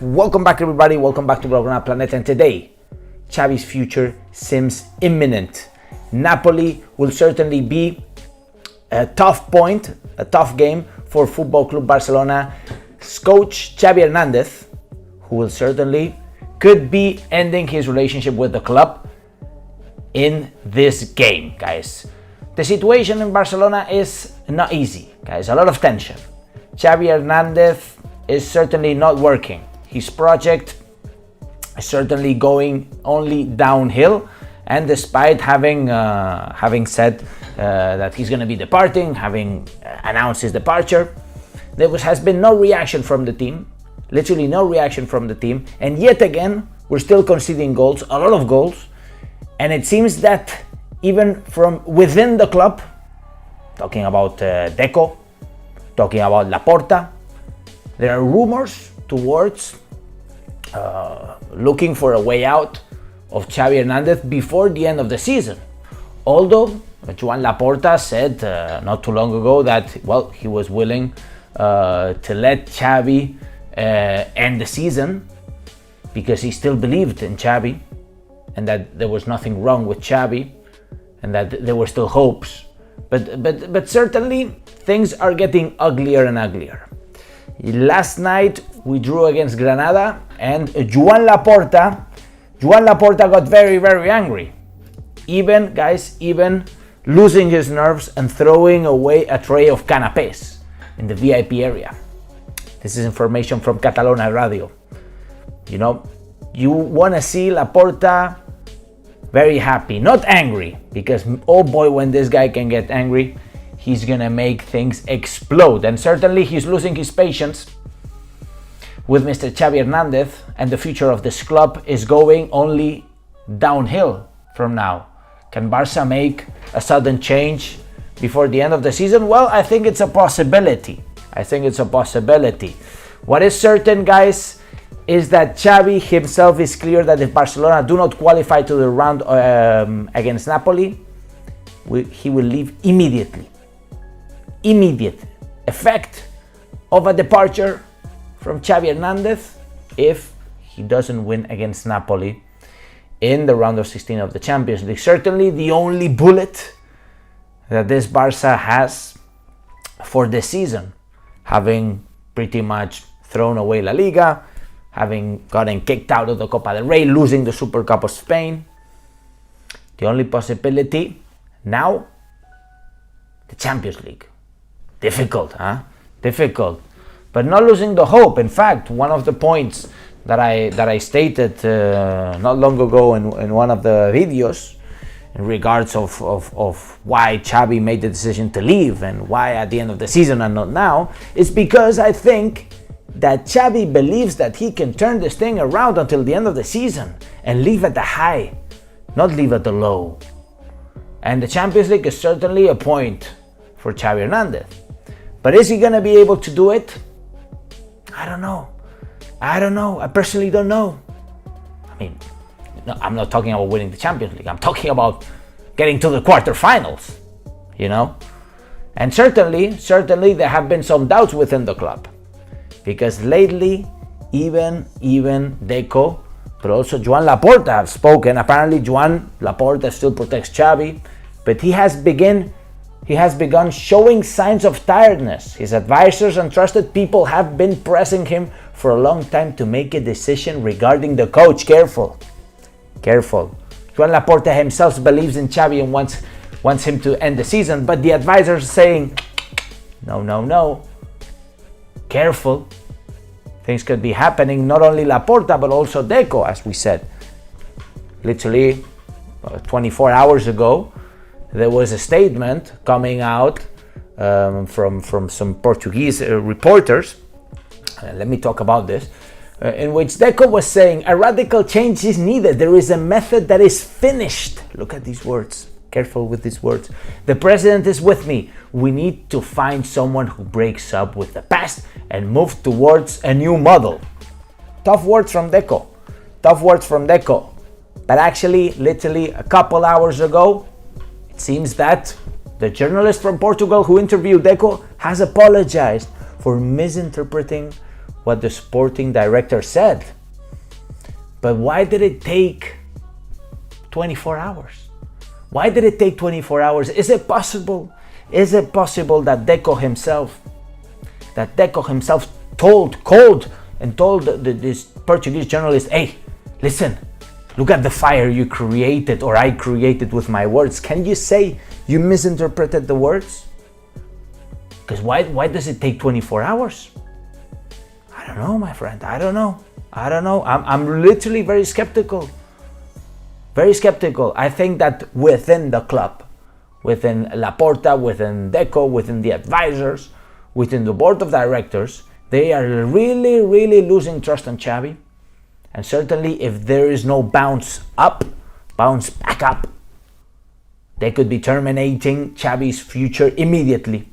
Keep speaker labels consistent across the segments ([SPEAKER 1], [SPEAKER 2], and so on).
[SPEAKER 1] Welcome back, everybody. Welcome back to Barcelona Planet. And today, Xavi's future seems imminent. Napoli will certainly be a tough game for Football Club Barcelona. Coach Xavi Hernandez, who will certainly could be ending his relationship with the club in this game, guys. The situation in Barcelona is not easy, guys. A lot of tension. Xavi Hernandez is certainly not working. His project is certainly going only downhill, and despite having said that he's going to be departing, having announced his departure, there has been no reaction from the team, literally no reaction from the team, and yet again we're still conceding goals, a lot of goals, and it seems that even from within the club, talking about Deco, talking about Laporta, there are rumors towards looking for a way out of Xavi Hernandez before the end of the season. Although Joan Laporta said not too long ago that, he was willing to let Xavi end the season because he still believed in Xavi and that there was nothing wrong with Xavi and that there were still hopes. But certainly things are getting uglier and uglier. Last night we drew against Granada, and Joan Laporta got very, very angry. Even losing his nerves and throwing away a tray of canapés in the VIP area. This is information from Catalonia Radio. You want to see Laporta very happy, not angry, because oh boy, when this guy can get angry, he's gonna make things explode. And certainly he's losing his patience with Mr. Xavi Hernandez, and the future of this club is going only downhill from now. Can Barca make a sudden change before the end of the season? Well, I think it's a possibility. What is certain, guys, is that Xavi himself is clear that if Barcelona do not qualify to the round against Napoli, he will leave immediately. Immediate effect of a departure from Xavi Hernandez if he doesn't win against Napoli in the round of 16 of the Champions League. Certainly the only bullet that this Barca has for this season, having pretty much thrown away La Liga, having gotten kicked out of the Copa del Rey, losing the Super Cup of Spain. The only possibility now, the Champions League. Difficult, but not losing the hope. In fact, one of the points that I stated not long ago in one of the videos in regards of why Xavi made the decision to leave and why at the end of the season and not now, is because I think that Xavi believes that he can turn this thing around until the end of the season and leave at the high, not leave at the low. And the Champions League is certainly a point for Xavi Hernandez. But is he going to be able to do it? I don't know. I personally don't know. I'm not talking about winning the Champions League. I'm talking about getting to the quarterfinals, And certainly there have been some doubts within the club. Because lately, even Deco, but also Joan Laporta have spoken. Apparently, Joan Laporta still protects Xavi, but he has begun showing signs of tiredness. His advisors and trusted people have been pressing him for a long time to make a decision regarding the coach. Careful. Joan Laporta himself believes in Xavi and wants him to end the season, but the advisors are saying, no. Careful. Things could be happening, not only Laporta, but also Deco, as we said. Literally 24 hours ago, there was a statement coming out from some Portuguese reporters. Let me talk about this. In which Deco was saying, a radical change is needed. There is a method that is finished. Look at these words. Careful with these words. The president is with me. We need to find someone who breaks up with the past and move towards a new model. Tough words from Deco. But actually, literally a couple hours ago, it seems that the journalist from Portugal who interviewed Deco has apologized for misinterpreting what the sporting director said. But why did it take 24 hours? Why did it take 24 hours? Is it possible? Is it possible that Deco himself called this Portuguese journalist, hey, listen, look at the fire you created, or I created with my words. Can you say you misinterpreted the words? Because why does it take 24 hours? I don't know, my friend. I don't know. I'm literally very skeptical. Very skeptical. I think that within the club, within Laporta, within Deco, within the advisors, within the board of directors, they are really, really losing trust on Xavi. And certainly if there is no bounce back up, they could be terminating Xavi's future immediately.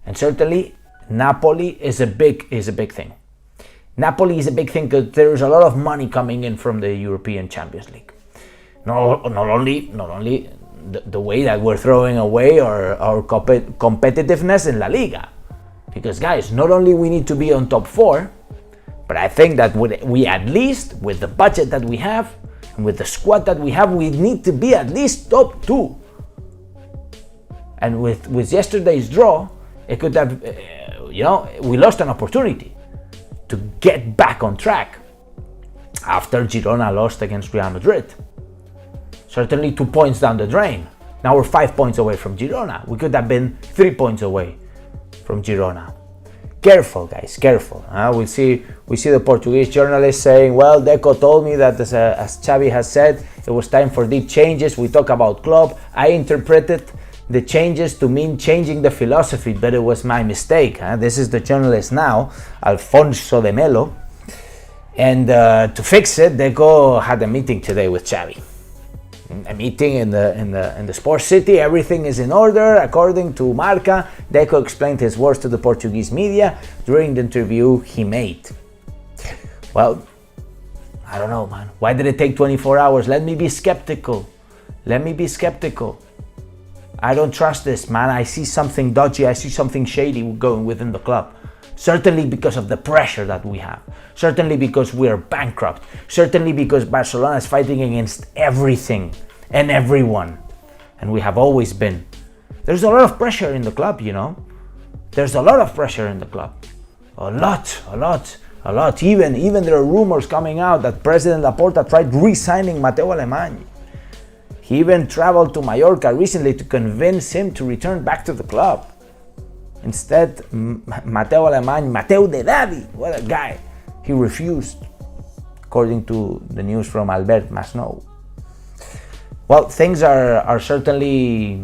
[SPEAKER 1] And certainly Napoli is a big thing. Napoli is a big thing because there is a lot of money coming in from the European Champions League. Not only the way that we're throwing away our competitiveness in La Liga. Because guys, not only we need to be on top 4, but I think that we at least, with the budget that we have, and with the squad that we have, we need to be at least top 2. And with yesterday's draw, it could have, we lost an opportunity to get back on track after Girona lost against Real Madrid. Certainly 2 points down the drain. Now we're 5 points away from Girona. We could have been 3 points away from Girona. Careful, guys, careful. We see the Portuguese journalist saying, well, Deco told me that as Xavi has said, it was time for deep changes. We talk about club. I interpreted the changes to mean changing the philosophy, but it was my mistake. This is the journalist now, Alfonso de Melo. And to fix it, Deco had a meeting today with Xavi. A meeting in the sports city. Everything is in order according to Marca. Deco explained his words to the Portuguese media during the interview he made. Well, I don't know, man. Why did it take 24 hours? Let me be skeptical. I don't trust this, man. I see something dodgy. I see something shady going within the club. Certainly because of the pressure that we have. Certainly because we are bankrupt. Certainly because Barcelona is fighting against everything and everyone. And we have always been. There's a lot of pressure in the club, There's a lot of pressure in the club. A lot. Even there are rumors coming out that President Laporta tried re-signing Matteo Alemany. He even traveled to Mallorca recently to convince him to return back to the club. Instead, Matteo de Daddy, what a guy, he refused, according to the news from Albert Masnou. Well, things are certainly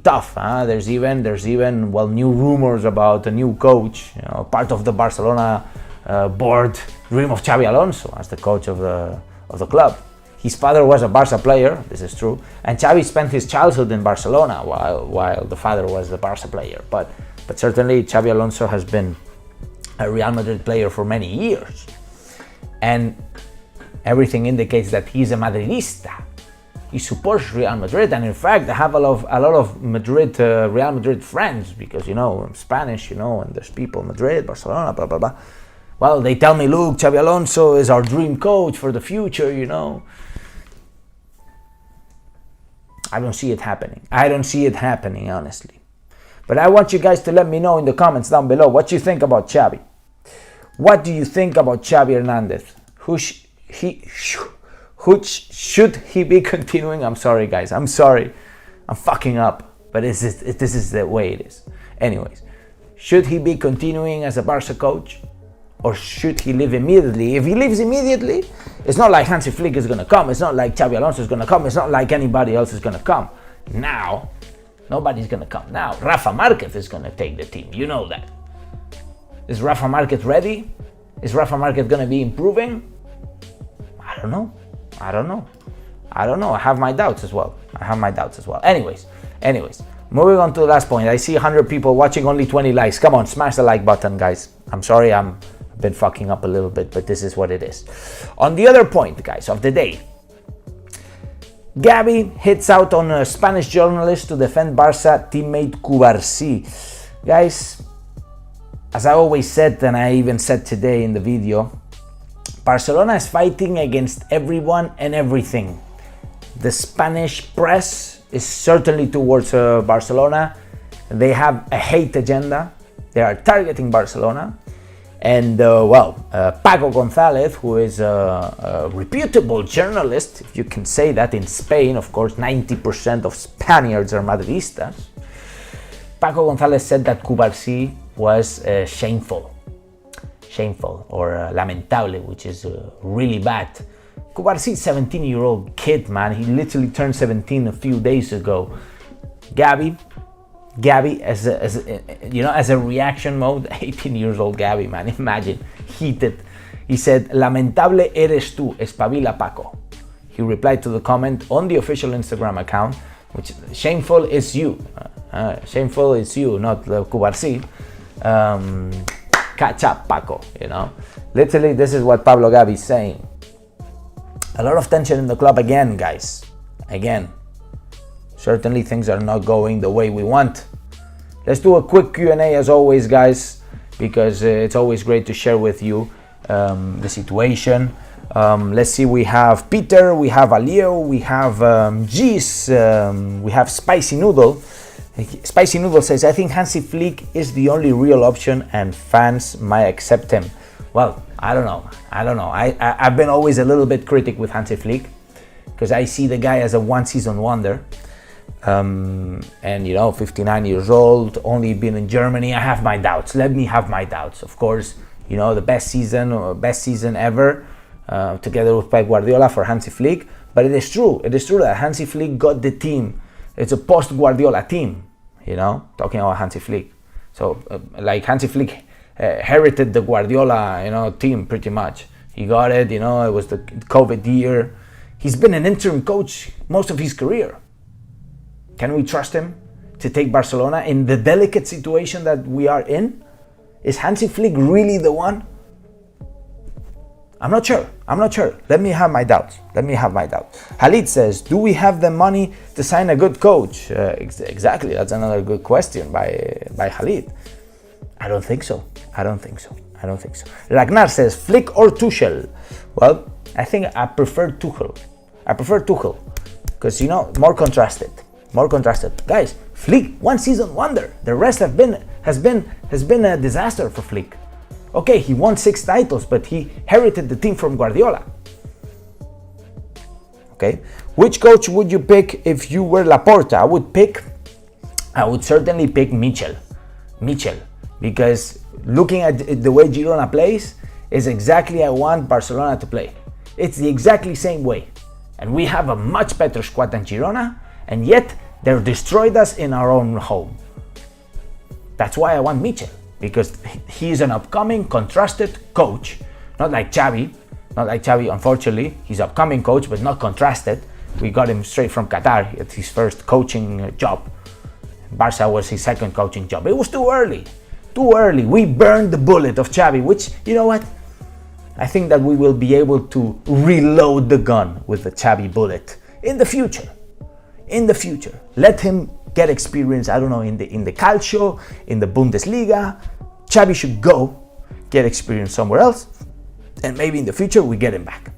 [SPEAKER 1] tough. There's even new rumors about a new coach, part of the Barcelona board dream of Xabi Alonso as the coach of the club. His father was a Barca player, this is true, and Xavi spent his childhood in Barcelona while the father was the Barca player. But certainly Xabi Alonso has been a Real Madrid player for many years. And everything indicates that he's a Madridista. He supports Real Madrid, and in fact I have a lot of Real Madrid friends because I'm Spanish, and there's people Madrid, Barcelona, blah blah blah. Well, they tell me, look, Xabi Alonso is our dream coach for the future, I don't see it happening, honestly. But I want you guys to let me know in the comments down below what you think about Xavi. What do you think about Xavi Hernandez? Should he be continuing? I'm sorry, guys. I'm sorry. I'm fucking up. But this is the way it is. Anyways, should he be continuing as a Barca coach? Or should he leave immediately? If he leaves immediately, it's not like Hansi Flick is going to come. It's not like Xabi Alonso is going to come. It's not like anybody else is going to come. Now, nobody's going to come. Now, Rafa Marquez is going to take the team. You know that. Is Rafa Marquez ready? Is Rafa Marquez going to be improving? I don't know. I have my doubts as well. Anyways, moving on to the last point. I see 100 people watching, only 20 likes. Come on, smash the like button, guys. I'm sorry, I've been fucking up a little bit, but this is what it is. On the other point, guys, of the day, Gabby hits out on a Spanish journalist to defend Barca teammate Cubarsí. Guys, as I always said, and I even said today in the video, Barcelona is fighting against everyone and everything. The Spanish press is certainly towards Barcelona. They have a hate agenda. They are targeting Barcelona. And Paco Gonzalez, who is a reputable journalist, if you can say that, in Spain, of course, 90% of Spaniards are Madridistas. Paco Gonzalez said that Cubarsí was shameful or lamentable, which is really bad. Cubarsí is a 17-year-old kid, man. He literally turned 17 a few days ago. Gabby, as a reaction mode, 18 years old Gabby, man, imagine, heated. He said, "Lamentable eres tú, espabila Paco." He replied to the comment on the official Instagram account, which shameful is you. Shameful is you, not Cubarsí. Catch up, Paco, Literally, this is what Pablo Gabby is saying. A lot of tension in the club again, guys. Again. Certainly things are not going the way we want. Let's do a quick Q&A as always, guys, because it's always great to share with you the situation. Let's see, we have Peter, we have Alio, we have G's, we have Spicy Noodle. Spicy Noodle says, "I think Hansi Flick is the only real option and fans might accept him." Well, I don't know. I've been always a little bit critic with Hansi Flick because I see the guy as a one-season wonder. And 59 years old, only been in Germany. I have my doubts. Let me have my doubts. Of course, the best season ever, together with Pep Guardiola for Hansi Flick. But it is true that Hansi Flick got the team. It's a post-Guardiola team, talking about Hansi Flick. So, Hansi Flick inherited the Guardiola, team pretty much. He got it, it was the COVID year. He's been an interim coach most of his career. Can we trust him to take Barcelona in the delicate situation that we are in? Is Hansi Flick really the one? I'm not sure. Let me have my doubts. Khalid says, "Do we have the money to sign a good coach?" Exactly. That's another good question by Khalid. I don't think so. Ragnar says, "Flick or Tuchel?" Well, I think I prefer Tuchel. Because more contrasted. Guys, Flick, one season wonder. The rest has been a disaster for Flick. Okay, he won 6 titles, but he inherited the team from Guardiola. Okay, which coach would you pick if you were Laporta? I would certainly pick Michel, because looking at the way Girona plays is exactly I want Barcelona to play. It's the exactly same way, and we have a much better squad than Girona, and yet they've destroyed us in our own home. That's why I want Michel, because he is an upcoming contrasted coach, not like Xavi, unfortunately. He's an upcoming coach, but not contrasted. We got him straight from Qatar. It's his first coaching job. Barca was his second coaching job. It was too early. We burned the bullet of Xavi, which, you know what? I think that we will be able to reload the gun with the Xavi bullet in the future. Let him get experience, I don't know, in the Calcio, in the Bundesliga. Xavi should go get experience somewhere else, and maybe in the future we get him back.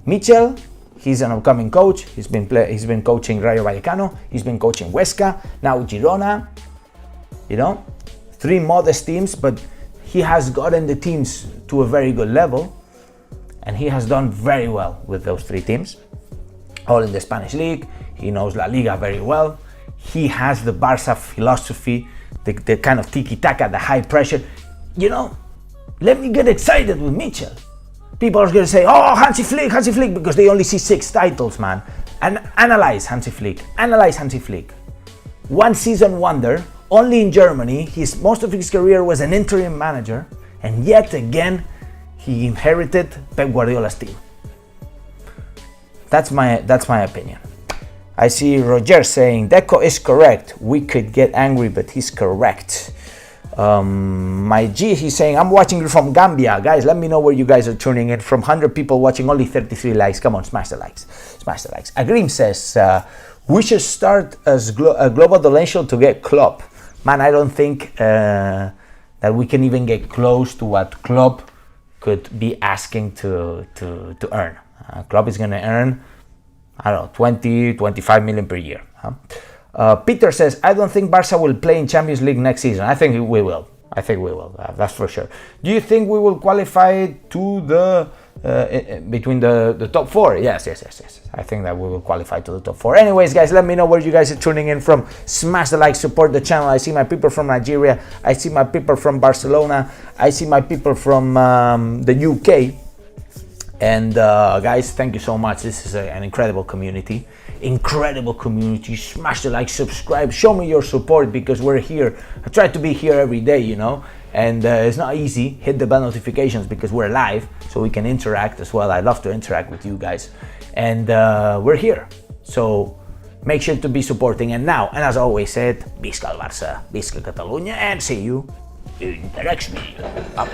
[SPEAKER 1] Michel, he's an upcoming coach. He's been coaching Rayo Vallecano. He's been coaching Huesca, now Girona. 3 modest teams, but he has gotten the teams to a very good level, and he has done very well with those 3 teams, all in the Spanish league. He knows La Liga very well. He has the Barca philosophy, the kind of tiki-taka, the high pressure. Let me get excited with Michel. People are going to say, "Oh, Hansi Flick," because they only see 6 titles, man. And analyze Hansi Flick. One season wonder, only in Germany. Most of his career was an interim manager, and yet again, he inherited Pep Guardiola's team. That's my opinion. I see Roger saying, "Deco is correct. We could get angry, but he's correct." My G, he's saying, "I'm watching from Gambia." Guys, let me know where you guys are tuning in. From 100 people watching, only 33 likes. Come on, smash the likes. Agrim says, "We should start as a global donation to get Klopp." Man, I don't think that we can even get close to what Klopp could be asking to earn. Klopp is going to earn, I don't know, 20, 25 million per year. Peter says, I don't think Barca will play in Champions League next season. I think we will. That's for sure. Do you think we will qualify to the between the top four? Yes. I think that we will qualify to the top four. Anyways, guys, let me know where you guys are tuning in from. Smash the like, support the channel. I see my people from Nigeria. I see my people from Barcelona. I see my people from the UK. And guys, thank you so much. This is an incredible community. Smash the like, subscribe, show me your support, because we're here. I try to be here every day, you know, and it's not easy. Hit the bell notifications because we're live, so we can interact as well. I love to interact with you guys, and we're here, so make sure to be supporting. And now, and as I always said, Visca el Barça, Visca Catalunya, and see you in the next video. Bye.